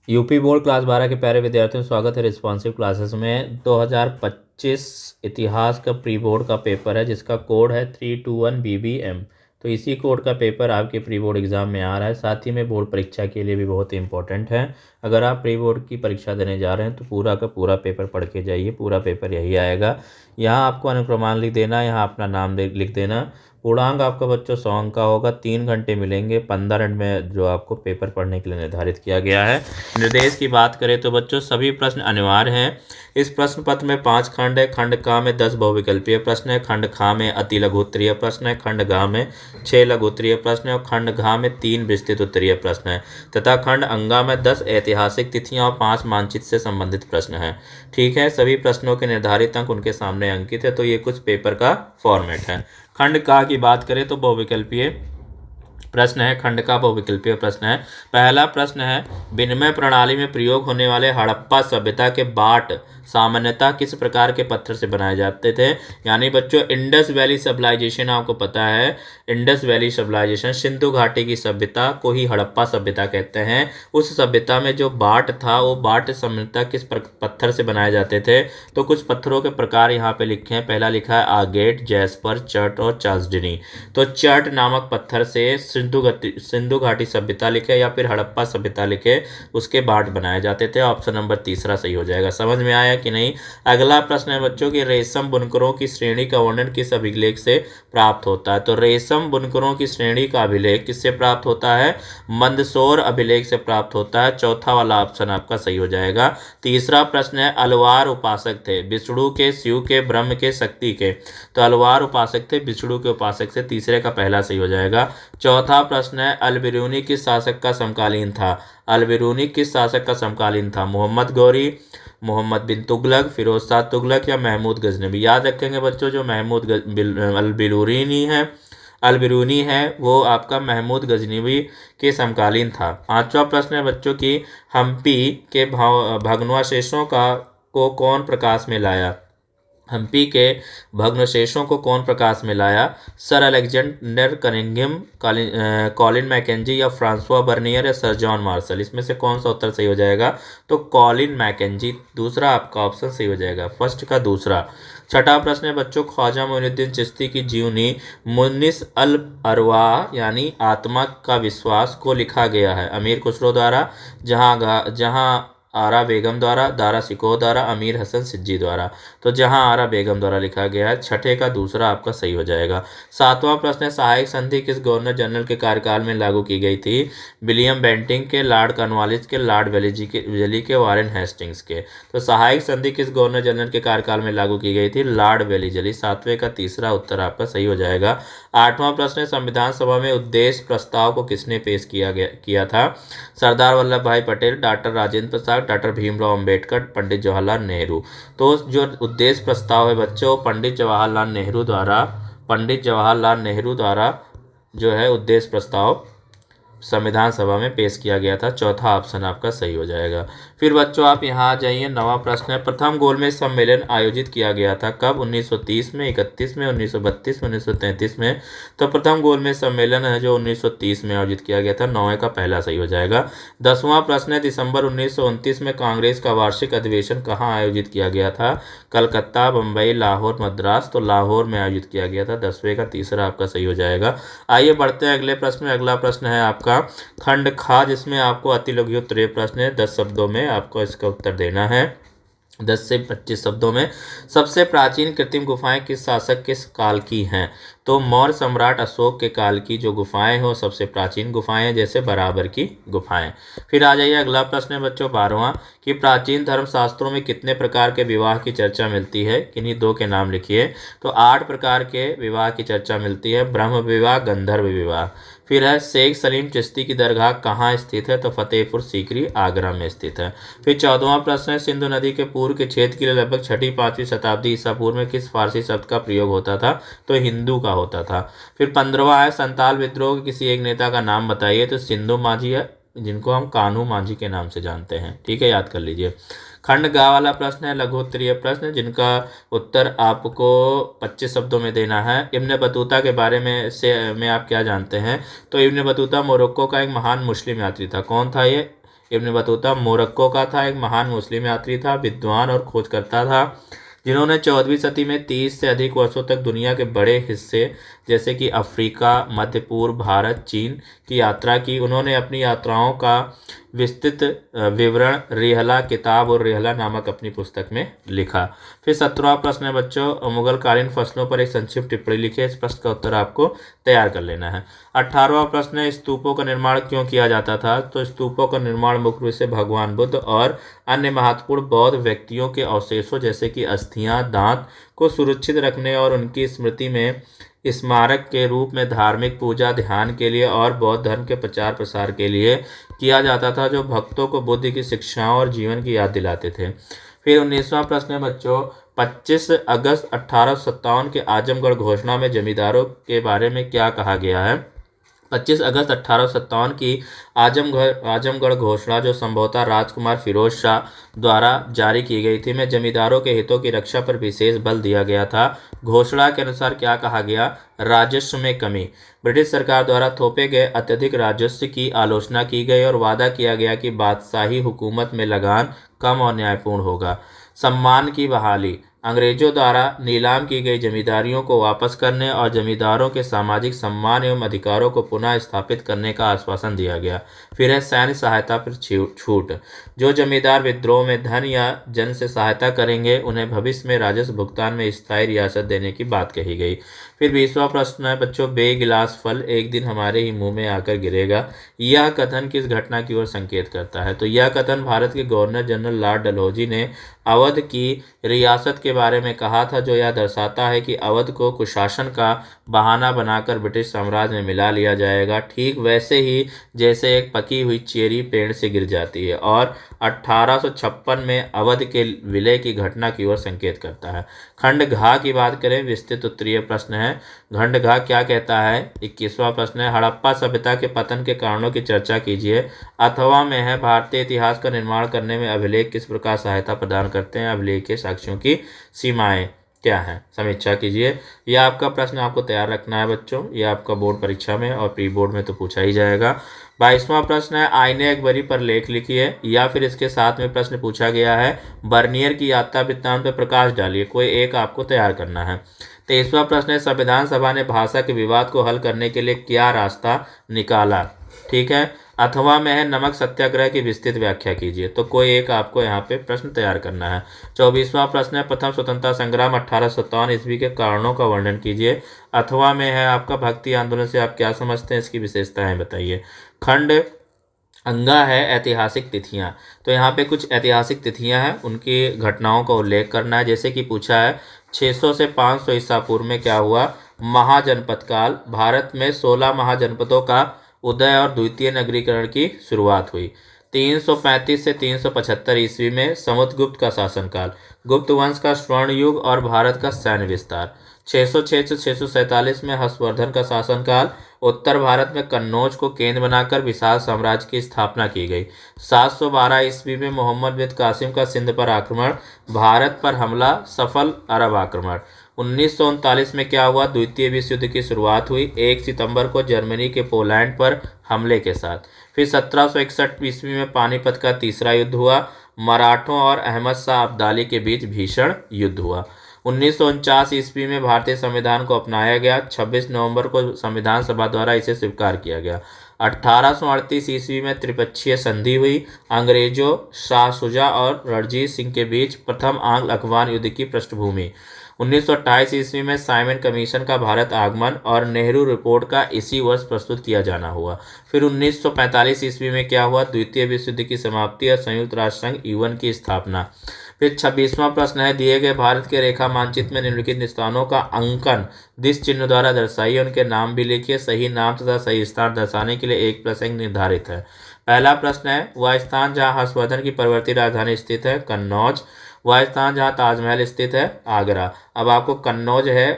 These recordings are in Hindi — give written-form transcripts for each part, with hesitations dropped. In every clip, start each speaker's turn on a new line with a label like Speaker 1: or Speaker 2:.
Speaker 1: यूपी बोर्ड क्लास 12 के प्यारे विद्यार्थियों, स्वागत है रिस्पॉन्सिव क्लासेस में। 2025 इतिहास का प्री बोर्ड का पेपर है जिसका कोड है 321BBM। तो इसी कोड का पेपर आपके प्री बोर्ड एग्ज़ाम में आ रहा है, साथ ही में बोर्ड परीक्षा के लिए भी बहुत इंपॉर्टेंट है। अगर आप प्री बोर्ड की परीक्षा देने जा रहे हैं तो पूरा का पूरा पेपर पढ़ के जाइए, पूरा पेपर यही आएगा। यहाँ आपको अनुक्रमांक लिख देना, यहाँ अपना नाम लिख देना। पूर्णांक आपका बच्चों 100 अंक का होगा। 3 घंटे मिलेंगे 15 मिनट में जो आपको पेपर पढ़ने के लिए निर्धारित किया गया है। निर्देश की बात करें तो बच्चों सभी प्रश्न अनिवार्य हैं। इस प्रश्न पत्र में 5 खंड है। खंड का में 10 बहुविकल्पीय प्रश्न है। खंड खा में अति लघु उत्तरीय प्रश्न है। खंड घा में 6 लघु उत्तरीय प्रश्न है और खंड घा में 3 विस्तृत उत्तरीय प्रश्न है तथा खंड अंगा में 10 ऐतिहासिक तिथियां और 5 मानचित्र से संबंधित प्रश्न हैं। ठीक है, सभी प्रश्नों के निर्धारित अंक उनके सामने अंकित है। तो ये कुछ पेपर का फॉर्मेट है। खंड का की बात करें तो बहुविकल्पीय प्रश्न है। खंड का बहुविकल्पीय प्रश्न है। पहला प्रश्न है, विनिमय प्रणाली में प्रयोग होने वाले हड़प्पा सभ्यता के बाट सामान्यतः किस प्रकार के पत्थर से बनाए जाते थे। यानी बच्चों इंडस वैली सिविलाइजेशन आपको पता है, इंडस वैली सिविलाइजेशन सिंधु घाटी की सभ्यता को ही हड़प्पा सभ्यता कहते हैं। उस सभ्यता में जो बाट था वो बाट सामान्यतः किस पत्थर से बनाए जाते थे। तो कुछ पत्थरों के प्रकार यहाँ पे लिखे हैं। पहला लिखा है आगेट, जैस्पर, चट और चासडनी। तो चट नामक पत्थर से सिंधु घाटी सभ्यता लिखे या फिर हड़प्पा सभ्यता लिखे, उसके बाट बनाए जाते थे। ऑप्शन नंबर तीसरा सही हो जाएगा। समझ में आया कि नहीं। अगला प्रश्न है बच्चों की रेशम बुनकरों की श्रेणी का वर्णन किस अभिलेख से प्राप्त होता है। तो रेशम बुनकरों की श्रेणी का अभिलेख किससे प्राप्त होता है, मंदसौर अभिलेख से प्राप्त होता है। चौथा वाला ऑप्शन आपका सही हो जाएगा। तीसरा प्रश्न है, अलवार उपासक थे विष्णु के, शिव के, ब्रह्म के, शक्ति के। तो अलवार उपासक थे विष्णु के उपासक से, तीसरे का पहला सही हो जाएगा। चौथा प्रश्न है, अल-बिरूनी किस शासक का समकालीन था। अल-बिरूनी किस शासक का समकालीन था, मोहम्मद गौरी, मोहम्मद बिन तुगलक, फिरोज शाह तुगलक या महमूद गजनबी। याद रखेंगे बच्चों, जो महमूद अल-बिरूनी है, अल-बिरूनी है वो आपका महमूद गजनबी के समकालीन था। पांचवा प्रश्न है बच्चों की, हम्पी के भग्नावशेषों को कौन प्रकाश में लाया। हम्पी के भग्नावशेषों को कौन प्रकाश में लाया, sir Alexander Cunningham, Colin McKenzie या फ्रांसवा बर्नियर या सर जॉन मार्शल। इसमें से कौन सा उत्तर सही हो जाएगा, तो कॉलिन मैकेंजी, दूसरा आपका ऑप्शन सही हो जाएगा, फर्स्ट का दूसरा। छठा प्रश्न है बच्चों, ख्वाजा मोइनुद्दीन चिश्ती की जीवनी मुनिस अल अरवाह यानी आत्मा का विश्वास को लिखा गया है, अमीर खुसरो द्वारा, जहां आरा बेगम द्वारा, दारा सिकोह द्वारा, अमीर हसन सिज्जी द्वारा। तो जहां आरा बेगम द्वारा लिखा गया है। छठे का दूसरा आपका सही हो जाएगा। सातवां प्रश्न है, सहायक संधि किस गवर्नर जनरल के कार्यकाल में लागू की गई थी। विलियम बेंटिंग के, लॉर्ड कॉर्नवालिस के, लॉर्ड वेलेस्ली के, वारेन हेस्टिंग्स के। तो सहायक संधि किस गवर्नर जनरल के कार्यकाल में लागू की गई थी, लॉर्ड वेलेस्ली। सातवें का तीसरा उत्तर आपका सही हो जाएगा। आठवां प्रश्न है, संविधान सभा में उद्देश्य प्रस्ताव को किसने पेश किया था। सरदार वल्लभ भाई पटेल, डॉक्टर राजेंद्र प्रसाद, डॉक्टर भीमराव अंबेडकर, पंडित जवाहरलाल नेहरू। तो जो उद्देश्य प्रस्ताव है बच्चों, पंडित जवाहरलाल नेहरू द्वारा जो है उद्देश्य प्रस्ताव संविधान सभा में पेश किया गया था। चौथा ऑप्शन आपका सही हो जाएगा। फिर बच्चों आप यहाँ आ जाइए। नवा प्रश्न है, प्रथम गोलमेज सम्मेलन आयोजित किया गया था कब, 1930 में, 31 में, 1932 में, 1933 में। तो प्रथम गोलमेज सम्मेलन है जो 1930 में आयोजित किया गया था। 9 का पहला सही हो जाएगा। 10वां प्रश्न है, दिसंबर 1929 में कांग्रेस का वार्षिक अधिवेशन कहाँ आयोजित किया गया था, कलकत्ता, बम्बई, लाहौर, मद्रास। तो लाहौर में आयोजित किया गया था। 10वें का तीसरा आपका सही हो जाएगा। आइए बढ़ते हैं अगले प्रश्न में। अगला प्रश्न है आपका खंड खा, जिसमें आपको अति लघु उत्तरीय प्रश्न है। 10 शब्दों में आपको इसका उत्तर देना है, 10 से 25 शब्दों में। सबसे प्राचीन कृत्रिम गुफाएं किस शासक के काल की हैं। तो मौर्य सम्राट अशोक के काल की जो गुफाएं हैं वो सबसे प्राचीन गुफाएं हैं, जैसे बराबर की गुफाएं। फिर आ जाइए अगला प्रश्न है बच्चों 12वां, कि प्राचीन धर्मशास्त्रों में कितने प्रकार के विवाह की चर्चा मिलती है, किन्हीं दो के नाम लिखिए। तो 8 प्रकार के विवाह की चर्चा मिलती है, ब्रह्म विवाह, गंधर्व विवाह। फिर है, शेख सलीम चिश्ती की दरगाह कहाँ स्थित है। तो फतेहपुर सीकरी, आगरा में स्थित है। फिर 14वां प्रश्न है, सिंधु नदी के पूर्व के क्षेत्र के लिए लगभग 6वीं-5वीं शताब्दी ईसा पूर्व में किस फारसी शब्द का प्रयोग होता था। तो हिंदू का होता था। फिर 15वां है, संताल विद्रोह के किसी एक नेता का नाम बताइए। तो सिंधु माझी है, जिनको हम कान्हू माझी के नाम से जानते हैं। ठीक है, याद कर लीजिए। खंड गा वाला प्रश्न है लघु उत्तरीय प्रश्न, जिनका उत्तर आपको 25 शब्दों में देना है। इब्न बतूता के बारे में आप क्या जानते हैं। तो इब्न बतूता मोरक्को का एक महान मुस्लिम यात्री था। कौन था ये, इब्न बतूता मोरक्को का था, एक महान मुस्लिम यात्री था, विद्वान और खोजकर्ता था, जिन्होंने 14वीं सदी में 30 से अधिक वर्षों तक दुनिया के बड़े हिस्से जैसे कि अफ्रीका, मध्य पूर्व, भारत, चीन की यात्रा की। उन्होंने अपनी यात्राओं का विस्तृत विवरण रिहला किताब और रिहला नामक अपनी पुस्तक में लिखा। फिर 17वां प्रश्न है बच्चों, मुगलकालीन फसलों पर एक संक्षिप्त टिप्पणी लिखिए। इस प्रश्न का उत्तर आपको तैयार कर लेना है। 18वां प्रश्न है, स्तूपों का निर्माण क्यों किया जाता था? तो स्तूपों का निर्माण मुख्य रूप से भगवान बुद्ध और अन्य महत्वपूर्ण बौद्ध व्यक्तियों के अवशेषों जैसे कि अस्थियां, दांत को सुरक्षित रखने और उनकी स्मृति में स्मारक के रूप में धार्मिक पूजा, ध्यान के लिए और बौद्ध धर्म के प्रचार प्रसार के लिए किया जाता था, जो भक्तों को बुद्ध की शिक्षाओं और जीवन की याद दिलाते थे। फिर 19वां प्रश्न है बच्चों, 25 अगस्त 1857 के आजमगढ़ घोषणा में जमींदारों के बारे में क्या कहा गया है? 25 अगस्त 1857 की आजमगढ़ घोषणा, जो संभवतः राजकुमार फिरोज शाह द्वारा जारी की गई थी, में जमींदारों के हितों की रक्षा पर विशेष बल दिया गया था। घोषणा के अनुसार क्या कहा गया? राजस्व में कमी। ब्रिटिश सरकार द्वारा थोपे गए अत्यधिक राजस्व की आलोचना की गई और वादा किया गया कि बादशाही हुकूमत में लगान कम और न्यायपूर्ण होगा। सम्मान की बहाली, अंग्रेजों द्वारा नीलाम की गई जमींदारियों को वापस करने और जमींदारों के सामाजिक सम्मान एवं अधिकारों को पुनः स्थापित करने का आश्वासन दिया गया। फिर है सैन्य सहायता पर छूट, जो जमींदार विद्रोह में धन या जन से सहायता करेंगे उन्हें भविष्य में राजस्व भुगतान में स्थायी रियासत देने की बात कही गई। फिर 20वां प्रश्न है बच्चों, बेगिलास फल एक दिन हमारे ही मुंह में आकर गिरेगा, यह कथन किस घटना की ओर संकेत करता है? तो यह कथन भारत के गवर्नर जनरल लॉर्ड डलहौजी ने अवध की रियासत के बारे में कहा था, जो यह दर्शाता है कि अवध को कुशासन का बहाना बनाकर ब्रिटिश साम्राज्य में मिला लिया जाएगा, ठीक वैसे ही जैसे एक पकी हुई चेरी पेड़ से गिर जाती है, और 1856 में अवध के विलय की घटना की ओर संकेत करता है। खंड घा की बात करें, विस्तृत उत्तरीय प्रश्न है, खंड घा क्या कहता है? 21वां प्रश्न है, हड़प्पा सभ्यता के पतन के कारणों की चर्चा कीजिए। अथवा में है, भारतीय इतिहास का निर्माण करने में अभिलेख किस प्रकार सहायता प्रदान करते हैं? अभिलेखीय साक्ष्यों की सीमाएं क्या है? समीक्षा कीजिए। यह आपका प्रश्न आपको तैयार रखना है बच्चों, यह आपका बोर्ड परीक्षा में और प्री बोर्ड में तो पूछा ही जाएगा। 22वां प्रश्न है, आईने अकबरी पर लेख लिखिए, या फिर इसके साथ में प्रश्न पूछा गया है, बर्नियर की यात्रा वृत्तांत पर प्रकाश डालिए, कोई एक आपको तैयार करना है। 23वां प्रश्न है, संविधान सभा ने भाषा के विवाद को हल करने के लिए क्या रास्ता निकाला? ठीक है। अथवा में है, नमक सत्याग्रह की विस्तृत व्याख्या कीजिए, तो कोई एक आपको यहाँ पे प्रश्न तैयार करना है। 24वां प्रश्न है, प्रथम स्वतंत्रता संग्राम 1857 ईस्वी के कारणों का वर्णन कीजिए। अथवा में है आपका, भक्ति आंदोलन से आप क्या समझते हैं, इसकी विशेषताएं बताइए। खंड अंगा है, ऐतिहासिक तिथियां, तो यहाँ पे कुछ ऐतिहासिक तिथियां हैं, उनकी घटनाओं का उल्लेख करना है। जैसे कि पूछा है 600 से 500 ईसा पूर्व में क्या हुआ? महाजनपद काल, भारत में 16 महाजनपदों का उदय और द्वितीय नगरीकरण की शुरुआत हुई। 335 से 375 ईस्वी में समुद्रगुप्त का शासनकाल, गुप्त वंश का स्वर्ण युग और भारत का सैन्य विस्तार। 606 से 647 में हर्षवर्धन का शासनकाल, उत्तर भारत में कन्नौज को केंद्र बनाकर विशाल साम्राज्य की स्थापना की गई। 712 ईस्वी में मोहम्मद बिन कासिम का सिंध पर आक्रमण, भारत पर हमला सफल, अरब आक्रमण। 1939 में क्या हुआ? द्वितीय विश्व युद्ध की शुरुआत हुई 1 सितंबर को जर्मनी के पोलैंड पर हमले के साथ। फिर 1761 ईस्वी में पानीपत का तीसरा युद्ध हुआ, मराठों और अहमद शाह अब्दाली के बीच भीषण युद्ध हुआ। 1949 ईस्वी में भारतीय संविधान को अपनाया गया, 26 नवंबर को संविधान सभा द्वारा इसे स्वीकार किया गया। 1838 ईस्वी में त्रिपक्षीय संधि हुई, अंग्रेजों, शाह शुजा और रणजीत सिंह के बीच प्रथम आंग्ल अफगान युद्ध की पृष्ठभूमि। 1928 ईस्वी में साइमन कमीशन का भारत आगमन और नेहरू रिपोर्ट का इसी वर्ष प्रस्तुत किया जाना हुआ। फिर 1945 ईस्वी में क्या हुआ? द्वितीय विश्व युद्ध की समाप्ति और संयुक्त राष्ट्र संघ यूएन की स्थापना। फिर 26वां प्रश्न है, दिए गए भारत के रेखा मानचित्र में निम्नलिखित स्थानों का अंकन दिस चिन्ह द्वारा दर्शाइए, उनके नाम भी लिखिए। सही नाम तथा सही स्थान दर्शाने के लिए 1+1 निर्धारित है। पहला प्रश्न है, वह स्थान जहाँ हर्षवर्धन की परवर्ती राजधानी स्थित है, कन्नौज। वह स्थान जहाँ ताजमहल स्थित है, आगरा। अब आपको कन्नौज है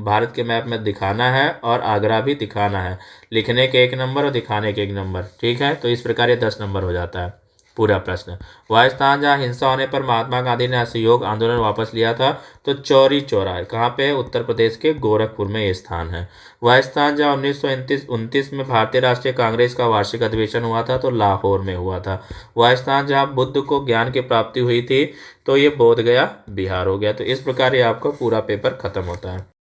Speaker 1: भारत के मैप में दिखाना है और आगरा भी दिखाना है, लिखने के 1 नंबर और दिखाने के 1 नंबर। ठीक है, तो इस प्रकार ये 10 नंबर हो जाता है। पूरा प्रश्न। वह स्थान जहाँ हिंसा होने पर महात्मा गांधी ने असहयोग आंदोलन वापस लिया था, तो चौरी चौरा है। कहाँ पे? उत्तर प्रदेश के गोरखपुर में ये स्थान है। वह स्थान जहाँ 1929 में भारतीय राष्ट्रीय कांग्रेस का वार्षिक अधिवेशन हुआ था, तो लाहौर में हुआ था। वह स्थान जहाँ बुद्ध को ज्ञान की प्राप्ति हुई थी, तो ये बोध गया, बिहार हो गया। तो इस प्रकार ये आपका पूरा पेपर खत्म होता है।